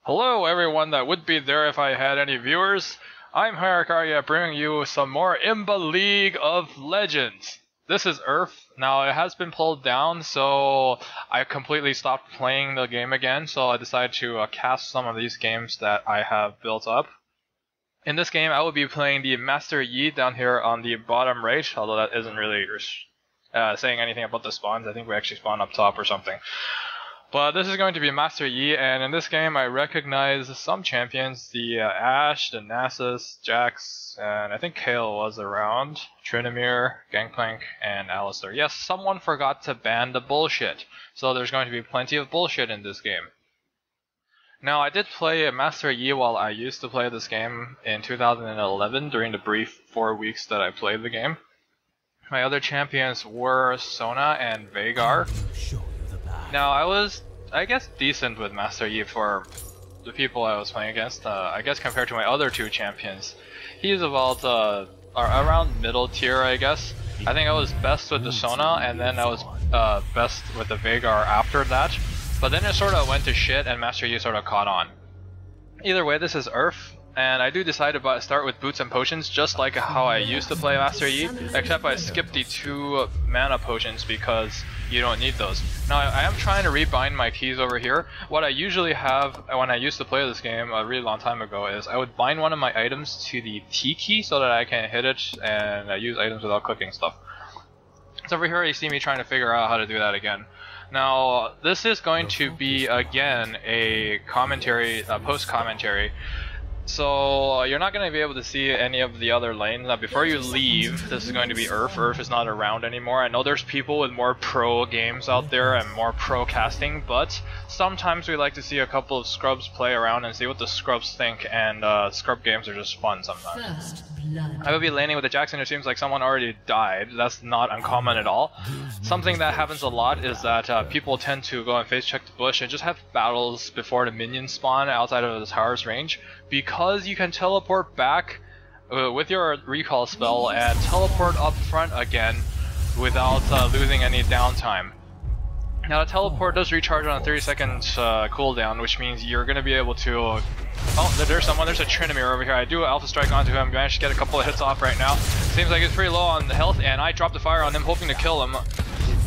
Hello everyone that would be there if I had any viewers. I'm HierarchARiA bringing you some more Imba League of Legends. This is Earth. Now it has been pulled down, so I completely stopped playing the game again, so I decided to cast some of these games that I have built up. In this game I will be playing the Master Yi down here on the bottom right, although that isn't really saying anything about the spawns. I think we actually spawn up top or something. But this is going to be Master Yi, and in this game I recognize some champions, the Ashe, the Nasus, Jax, and I think Kayle was around, Tryndamere, Gangplank, and Alistar. Yes, someone forgot to ban the bullshit, so there's going to be plenty of bullshit in this game. Now I did play Master Yi while I used to play this game in 2011 during the brief 4 weeks that I played the game. My other champions were Sona and Veigar. Now, I was, I guess, decent with Master Yi for the people I was playing against. I guess compared to my other two champions, he's about around middle tier, I guess. I think I was best with the Sona, and then I was best with the Veigar after that. But then it sort of went to shit, and Master Yi sort of caught on. Either way, this is Earth, and I do decide to start with boots and potions, just like how I used to play Master Yi, except I skipped the 2 mana potions because you don't need those. Now I am trying to rebind my keys over here. What I usually have when I used to play this game a really long time ago is I would bind one of my items to the T key so that I can hit it and use items without clicking stuff. So over here you see me trying to figure out how to do that again. Now this is going to be again a commentary, post commentary. So you're not going to be able to see any of the other lanes. Now before you leave, this is going to be Earth. Earth is not around anymore. I know there's people with more pro games out there and more pro casting, but sometimes we like to see a couple of scrubs play around and see what the scrubs think, and scrub games are just fun sometimes. I will be laning with the Jackson. It seems like someone already died. That's not uncommon at all. Something that happens a lot is that people tend to go and face check the bush and just have battles before the minions spawn outside of the tower's range, because you can teleport back with your recall spell and teleport up front again without losing any downtime. Now the teleport does recharge on a 30-second cooldown, which means you're going to be able to... Oh, there's someone, there's a Tryndamere over here. I do Alpha Strike onto him, managed to get a couple of hits off right now. Seems like he's pretty low on the health, and I dropped the fire on him hoping to kill him.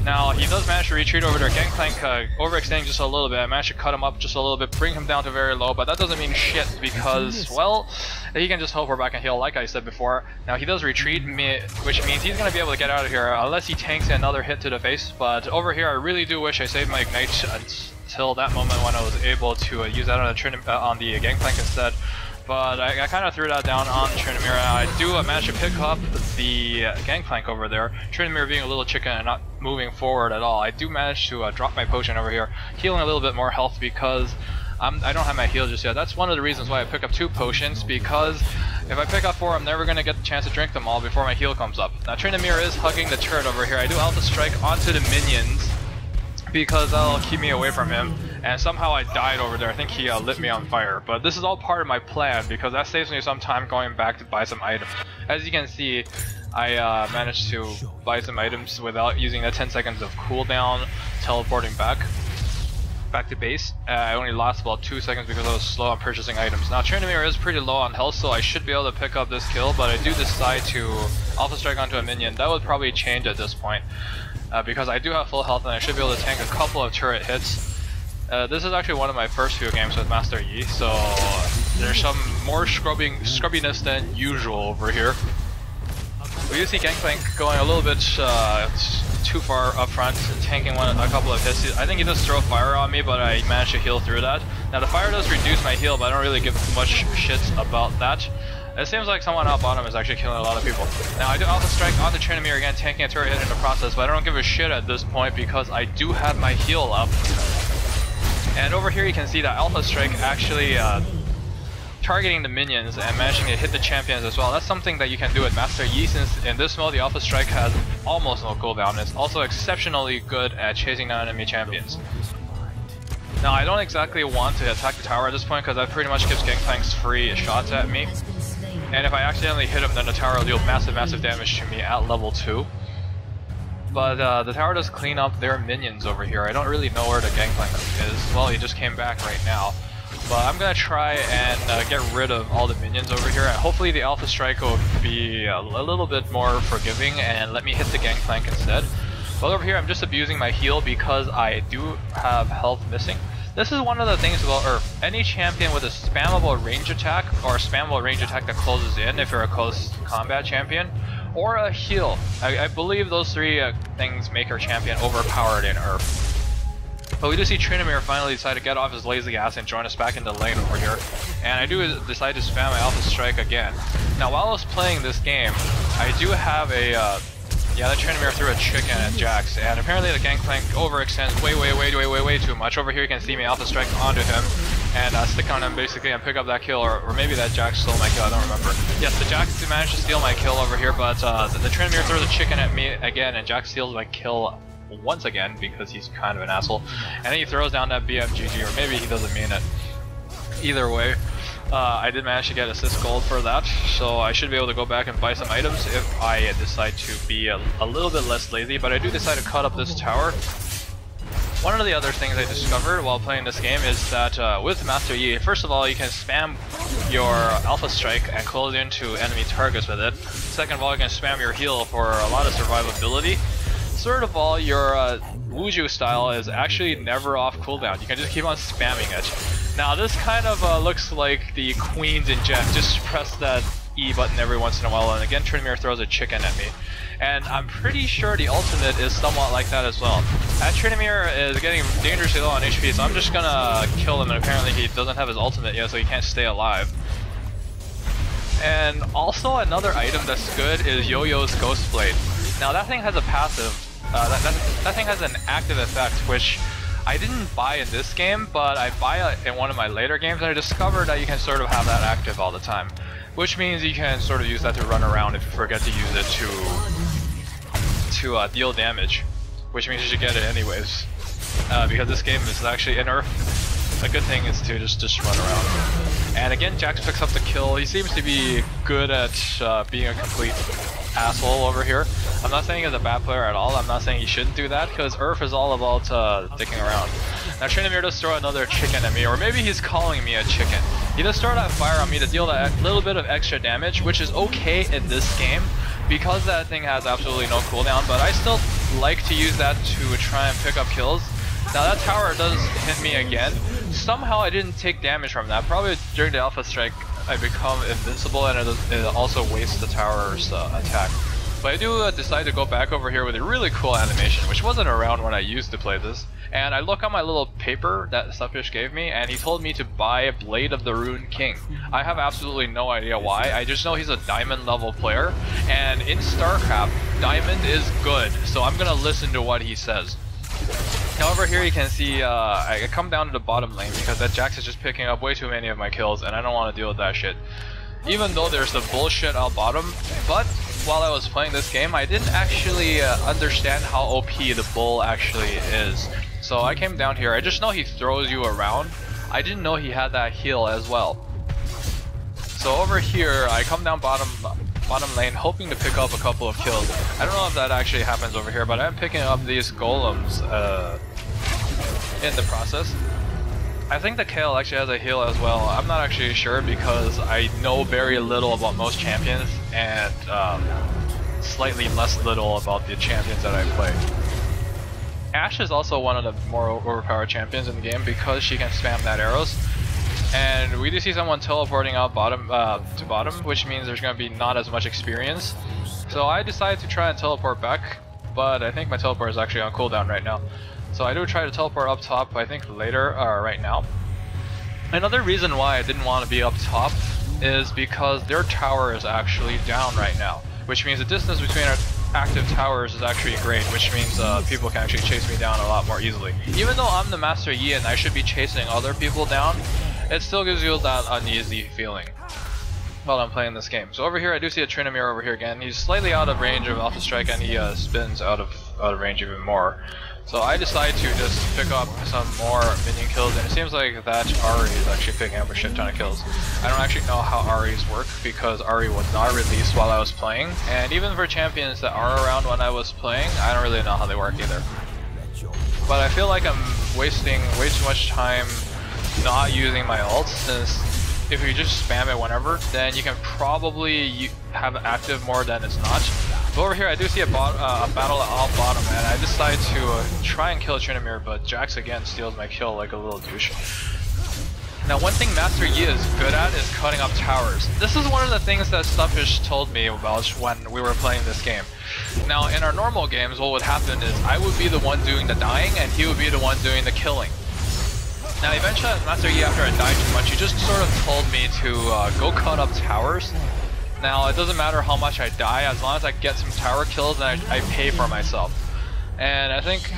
Now he does manage to retreat over there. Gangplank overextending just a little bit. I managed to cut him up just a little bit, bring him down to very low, but that doesn't mean shit because, well, he can just teleport back and heal like I said before. Now he does retreat, which means he's going to be able to get out of here unless he tanks another hit to the face, but over here I really do wish I saved my Ignite until that moment when I was able to use that on the Gangplank instead. But I kind of threw that down on Tryndamere. I do manage to pick up the Gangplank over there. Tryndamere being a little chicken and not moving forward at all. I do manage to drop my potion over here, healing a little bit more health because I don't have my heal just yet. That's one of the reasons why I pick up 2 potions, because if I pick up 4, I'm never going to get the chance to drink them all before my heal comes up. Now Tryndamere is hugging the turret over here. I do Alpha Strike onto the minions because that'll keep me away from him, and somehow I died over there. I think he lit me on fire, but this is all part of my plan because that saves me some time going back to buy some items. As you can see, I managed to buy some items without using that 10 seconds of cooldown, teleporting back to base. I only lost about 2 seconds because I was slow on purchasing items. Now Tryndamere is pretty low on health, so I should be able to pick up this kill, but I do decide to Alpha Strike onto a minion. That would probably change at this point. Because I do have full health and I should be able to tank a couple of turret hits. This is actually one of my first few games with Master Yi, so there's some more scrubbiness than usual over here. We do see Gangplank going a little bit too far up front, tanking a couple of hits. I think he does throw fire on me, but I managed to heal through that. Now the fire does reduce my heal, but I don't really give much shit about that. It seems like someone out bottom is actually killing a lot of people. Now I do Alpha Strike onto Tryndamere again, tanking a turret hit in the process, but I don't give a shit at this point because I do have my heal up. And over here you can see that Alpha Strike actually targeting the minions and managing to hit the champions as well. That's something that you can do with Master Yi, since in this mode the Alpha Strike has almost no cooldown. It's also exceptionally good at chasing down enemy champions. Now I don't exactly want to attack the tower at this point because that pretty much gives Gangplank's free shots at me. And if I accidentally hit him, then the tower will deal massive damage to me at level 2. But the tower does clean up their minions over here. I don't really know where the Gangplank is. Well, he just came back right now. But I'm gonna try and get rid of all the minions over here, and hopefully the Alpha Strike will be a little bit more forgiving and let me hit the Gangplank instead. But over here I'm just abusing my heal because I do have health missing. This is one of the things about Earth. Any champion with a spammable range attack, or a spammable range attack that closes in if you're a close combat champion, or a heal. I believe those three things make your champion overpowered in Earth. But we do see Tryndamere finally decide to get off his lazy ass and join us back in the lane over here. And I do decide to spam my Alpha Strike again. Now while I was playing this game, I do have a yeah, that Tryndamere threw a chicken at Jax, and apparently the Gangplank overextends way too much. Over here you can see me Alpha Strike onto him and stick on him basically and pick up that kill, or maybe that Jax stole my kill, I don't remember. Yes, the Jax managed to steal my kill over here, but the Tryndamere throws a chicken at me again, and Jax steals my kill once again because he's kind of an asshole. And then he throws down that BMGG, or maybe he doesn't mean it. Either way, I did manage to get assist gold for that, so I should be able to go back and buy some items if I decide to be a little bit less lazy, but I do decide to cut up this tower. One of the other things I discovered while playing this game is that with Master Yi, first of all, you can spam your Alpha Strike and close into enemy targets with it. Second of all, you can spam your heal for a lot of survivability. Third of all, your Wuju style is actually never off cooldown. You can just keep on spamming it. Now this kind of looks like the Queen's inject. Just press that E button every once in a while, and again Tryndamere throws a chicken at me. And I'm pretty sure the ultimate is somewhat like that as well. As Tryndamere is getting dangerously low on HP, so I'm just gonna kill him, and apparently he doesn't have his ultimate yet, so he can't stay alive. And also another item that's good is Yo-Yo's Ghost Blade. Now that thing has a passive, that thing has an active effect, which I didn't buy in this game, but I buy it in one of my later games, and I discovered that you can sort of have that active all the time. Which means you can sort of use that to run around if you forget to use it to deal damage. Which means you should get it anyways. Because this game is actually in Earth. A good thing is to just run around. And again, Jax picks up the kill. He seems to be good at being a complete asshole over here. I'm not saying he's a bad player at all. I'm not saying he shouldn't do that, because Earth is all about dicking around. Now Tryndamere does throw another chicken at me, or maybe he's calling me a chicken. He does throw that fire on me to deal that little bit of extra damage, which is okay in this game, because that thing has absolutely no cooldown, but I still like to use that to try and pick up kills. Now that tower does hit me again. Somehow I didn't take damage from that. Probably during the Alpha Strike I become invincible, and it also wastes the tower's attack. But I do decide to go back over here with a really cool animation, which wasn't around when I used to play this. And I look on my little paper that Suppish gave me, and he told me to buy a Blade of the Rune King. I have absolutely no idea why. I just know he's a diamond level player, and in StarCraft, diamond is good, so I'm gonna listen to what he says. Now over here you can see I come down to the bottom lane because that Jax is just picking up way too many of my kills, and I don't want to deal with that shit. Even though there's the bullshit out bottom, but while I was playing this game, I didn't actually understand how OP the bull actually is. So I came down here. I just know he throws you around. I didn't know he had that heal as well. So over here, I come down bottom lane hoping to pick up a couple of kills. I don't know if that actually happens over here, but I'm picking up these golems in the process. I think the Kale actually has a heal as well. I'm not actually sure because I know very little about most champions, and slightly less little about the champions that I play. Ashe is also one of the more overpowered champions in the game because she can spam that arrows. And we do see someone teleporting out bottom to bottom, which means there's going to be not as much experience. So I decided to try and teleport back, but I think my teleport is actually on cooldown right now. So I do try to teleport up top, I think later, or right now. Another reason why I didn't want to be up top is because their tower is actually down right now, which means the distance between our active towers is actually great, which means people can actually chase me down a lot more easily. Even though I'm the Master Yi and I should be chasing other people down, it still gives you that uneasy feeling while I'm playing this game. So over here I do see a Tryndamere over here again. He's slightly out of range of Alpha Strike, and he spins out of range even more. So I decide to just pick up some more minion kills, and it seems like that Ahri is actually picking up a shit ton of kills. I don't actually know how Ahri's work because Ahri was not released while I was playing, and even for champions that are around when I was playing, I don't really know how they work either. But I feel like I'm wasting way too much time not using my ult, since if you just spam it whenever, then you can probably have it active more than it's not. But over here I do see a battle out bottom, and I decide to try and kill Tryndamere, but Jax again steals my kill like a little douche. Now one thing Master Yi is good at is cutting up towers. This is one of the things that Suppish told me about when we were playing this game. Now in our normal games, what would happen is I would be the one doing the dying and he would be the one doing the killing. Now eventually Master Yi, after I died too much, he just sort of told me to go cut up towers. Now it doesn't matter how much I die, as long as I get some tower kills, then I pay for myself. And I think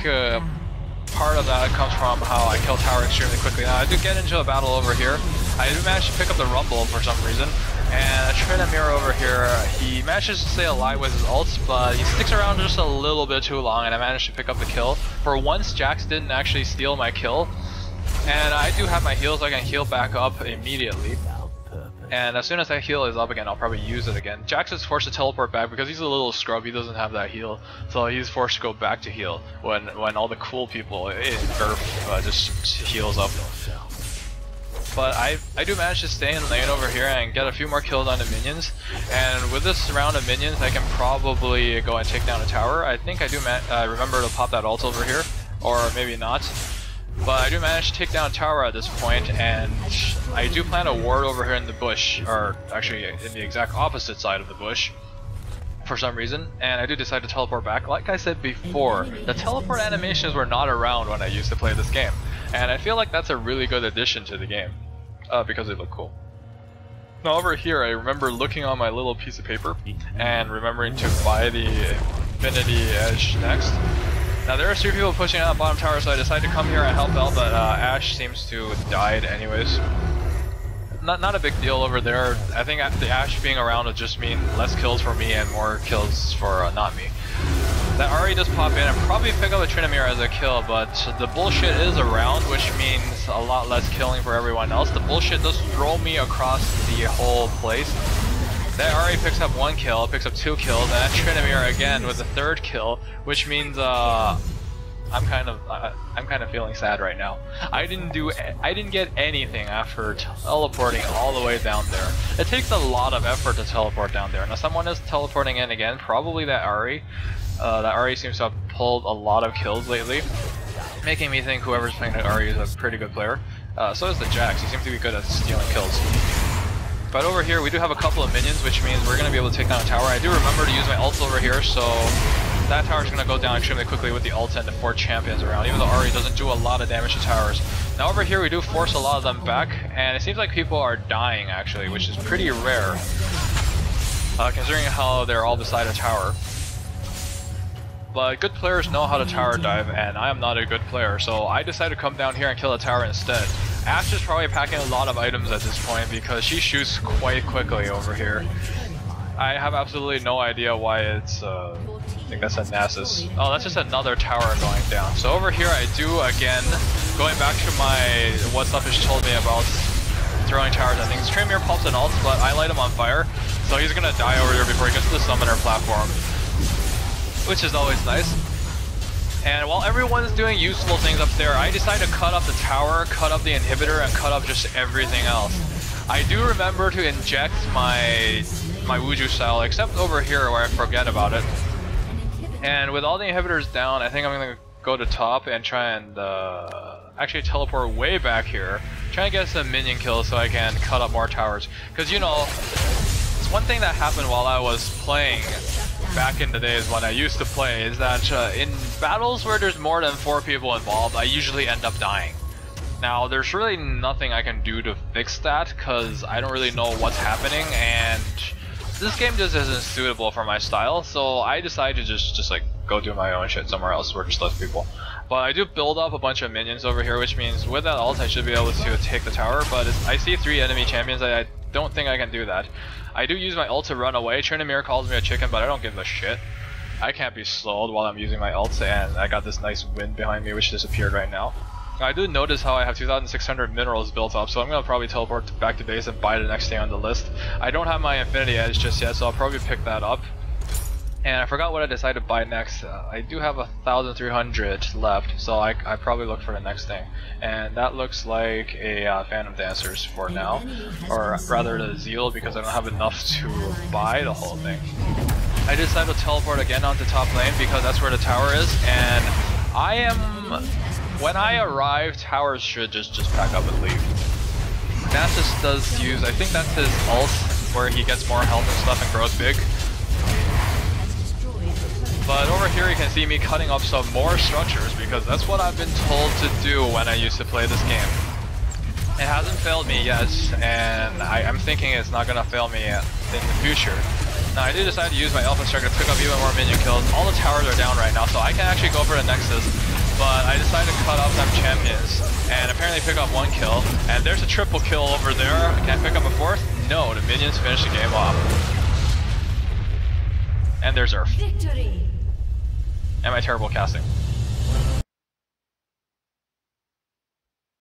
part of that comes from how I kill tower extremely quickly. Now I do get into a battle over here. I do manage to pick up the rumble for some reason. And Tryndamere over here, he manages to stay alive with his ults, but he sticks around just a little bit too long, and I managed to pick up the kill. For once, Jax didn't actually steal my kill. And I do have my heal, so I can heal back up immediately. And as soon as that heal is up again, I'll probably use it again. Jax is forced to teleport back because he's a little scrub, he doesn't have that heal. So he's forced to go back to heal when all the cool people in Earth just heals up. But I do manage to stay in lane over here and get a few more kills on the minions. And with this round of minions, I can probably go and take down a tower. I think I do remember to pop that ult over here, or maybe not. But I do manage to take down a tower at this point, and I do plant a ward over here in the bush, or actually in the exact opposite side of the bush for some reason, and I do decide to teleport back. Like I said before, the teleport animations were not around when I used to play this game, and I feel like that's a really good addition to the game, because they look cool. Now over here, I remember looking on my little piece of paper, and remembering to buy the Infinity Edge next. Now there are 3 people pushing out bottom tower, so I decided to come here and help out, but Ashe seems to have died anyways. Not a big deal over there. I think the Ashe being around would just mean less kills for me and more kills for not me. That Ahri does pop in and probably pick up a Tryndamere as a kill, but the bullshit is around, which means a lot less killing for everyone else. The bullshit does throw me across the whole place. That Ahri picks up 1 kill, picks up 2 kills, and that Tryndamere again with the 3rd kill, which means I'm kind of feeling sad right now. I didn't get anything after teleporting all the way down there. It takes a lot of effort to teleport down there. Now someone is teleporting in again, probably that Ahri. That Ahri seems to have pulled a lot of kills lately, making me think whoever's playing that Ahri is a pretty good player. So is the Jax. He seems to be good at stealing kills. But over here we do have a couple of minions, which means we're going to be able to take down a tower. I do remember to use my ult over here, so that tower is going to go down extremely quickly with the ult and the 4 champions around, even though Ahri doesn't do a lot of damage to towers. Now over here we do force a lot of them back, and it seems like people are dying actually, which is pretty rare, considering how they're all beside a tower. But good players know how to tower dive, and I am not a good player, so I decided to come down here and kill a tower instead. Ashe is probably packing a lot of items at this point because she shoots quite quickly over here. I have absolutely no idea why it's, I think that's a Nasus. Oh, that's just another tower going down. So over here I do, again, going back to what Suppish told me about throwing towers. I think Tryndamere pops an ult, but I light him on fire. So he's gonna die over here before he gets to the summoner platform, which is always nice. And while everyone's doing useful things up there, I decide to cut up the tower, cut up the inhibitor, and cut up just everything else. I do remember to inject my Wuju style, except over here where I forget about it. And with all the inhibitors down, I think I'm gonna go to top and try and actually teleport way back here, try and get some minion kills so I can cut up more towers. Because you know, it's one thing that happened while I was playing back in the days when I used to play, is that in battles where there's more than 4 people involved, I usually end up dying. Now there's really nothing I can do to fix that because I don't really know what's happening, and this game just isn't suitable for my style, so I decided to just like go do my own shit somewhere else where there's less people. But I do build up a bunch of minions over here, which means with that ult I should be able to take the tower, but I see 3 enemy champions. I don't think I can do that. I do use my ult to run away. Tryndamere calls me a chicken, but I don't give a shit. I can't be slowed while I'm using my ult, and I got this nice wind behind me which disappeared right now. I do notice how I have 2,600 minerals built up, so I'm going to probably teleport back to base and buy the next thing on the list. I don't have my Infinity Edge just yet, so I'll probably pick that up. And I forgot what I decided to buy next. I do have 1,300 left, so I probably look for the next thing. And that looks like a Phantom Dancers for now, or rather the Zeal, because I don't have enough to buy the whole thing. I decided to teleport again onto top lane because that's where the tower is, and when I arrive, towers should just pack up and leave. Nasus does use, I think that's his ult, where he gets more health and stuff and grows big. But over here you can see me cutting up some more structures because that's what I've been told to do when I used to play this game. It hasn't failed me yet, and I'm thinking it's not gonna fail me in the future. Now I did decide to use my Alpha Strike to pick up even more minion kills. All the towers are down right now, so I can actually go for the Nexus. But I decided to cut off some champions and apparently pick up 1 kill. And there's a triple kill over there. Can I pick up a 4th? No, the minions finish the game off. And there's Earth. Victory. And my terrible casting.